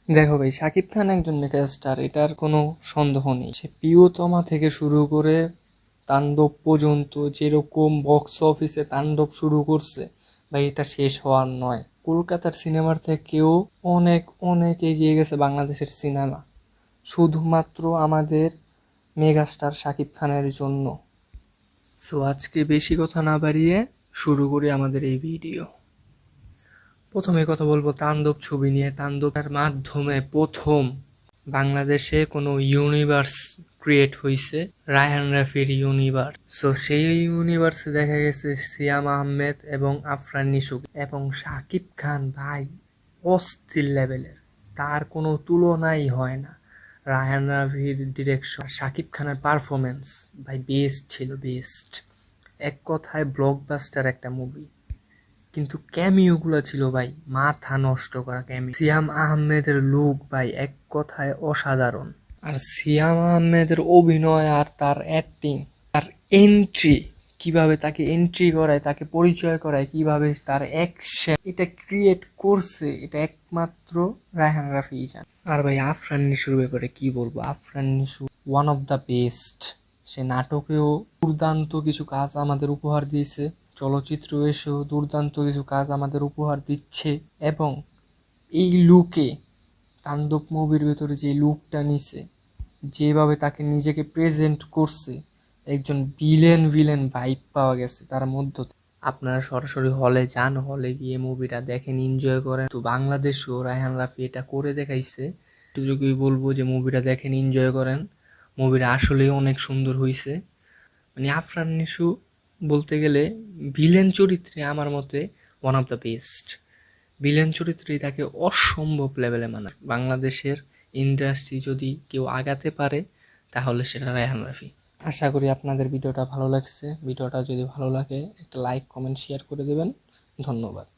দেখো ভাই, শাকিব খান একজন মেগাস্টার, এটার কোনো সন্দেহ নেই। সে প্রিয়তমা থেকে শুরু করে তাণ্ডব পর্যন্ত যেরকম বক্স অফিসে তাণ্ডব শুরু করছে ভাই, এটা শেষ হওয়ার নয়। কলকাতার সিনেমার থেকেও অনেক অনেক এগিয়ে গেছে বাংলাদেশের সিনেমা, শুধুমাত্র আমাদের মেগাস্টার শাকিব খানের জন্য। সো আজকে বেশি কথা না বাড়িয়ে শুরু করি আমাদের এই ভিডিও। প্রথমে কথা বলবো তাণ্ডব ছবি নিয়ে। তাণ্ডবের মাধ্যমে প্রথম বাংলাদেশে কোনো ইউনিভার্স ক্রিয়েট হয়েছে, রায়হান রাফির ইউনিভার্স। সো সেই ইউনিভার্সে দেখা গেছে সিয়াম আহমেদ এবং আফরান নিশো এবং শাকিব খান ভাই অস্থির লেভেলের, তার কোনো তুলনাই হয় না। রায়হান রাফির ডিরেকশন, শাকিব খানের পারফরমেন্স ভাই বেস্ট ছিল, বেস্ট। এক কথায় ব্লকবাস্টার একটা মুভি। কিন্তু ক্যামিওগুলো ছিল ভাই মাথা নষ্ট করা ক্যামিও। সিয়াম আহমেদের লুক ভাই এক কথায় অসাধারণ। আর সিয়াম আহমেদের অভিনয় আর তার অ্যাক্টিং, তার এন্ট্রি, কিভাবে তাকে এন্ট্রি করায়, তাকে পরিচয় করায়, কিভাবে তার অ্যাকশন এটা ক্রিয়েট করছে, এটা একমাত্র রায়হান রাফি জানে। আর ভাই আফরান নিশোর ব্যাপারে কি বলবো, Afran Nisho one of the best. সে নাটকেও দুর্দান্ত কিছু কাজ আমাদের উপহার দিয়েছে, চলচ্চিত্র এসেও দুর্দান্ত কিছু কাজ আমাদের উপহার দিচ্ছে। এবং এই লুকে, তাণ্ডব মুভির ভেতরে যে লুকটা নিছে, যেভাবে তাকে নিজেকে প্রেজেন্ট করছে, একজন ভিলেন ভিলেন ভাইব পাওয়া গেছে তার মধ্য থেকে। আপনারা সরাসরি হলে যান, হলে গিয়ে মুভিটা দেখেন, এনজয় করেন। তো বাংলাদেশেও রায়হান রাফি এটা করে দেখাইছে। এটুকুই বলবো যে মুভিটা দেখেন, এনজয় করেন। মুভিটা আসলেই অনেক সুন্দর হয়েছে। মানে আফরান নিশো বলতে গেলে ভিলেন চরিত্রে আমার মতে one of the best. Villain চরিত্রেই তাকে অসম্ভব লেভেলে মানায়। বাংলাদেশের ইন্ডাস্ট্রি যদি কেউ আগাতে পারে তাহলে সেটা রায়হান রাফি। আশা করি আপনাদের ভিডিওটা ভালো লাগছে। ভিডিওটা যদি ভালো লাগে একটা লাইক, কমেন্ট, শেয়ার করে দেবেন। ধন্যবাদ।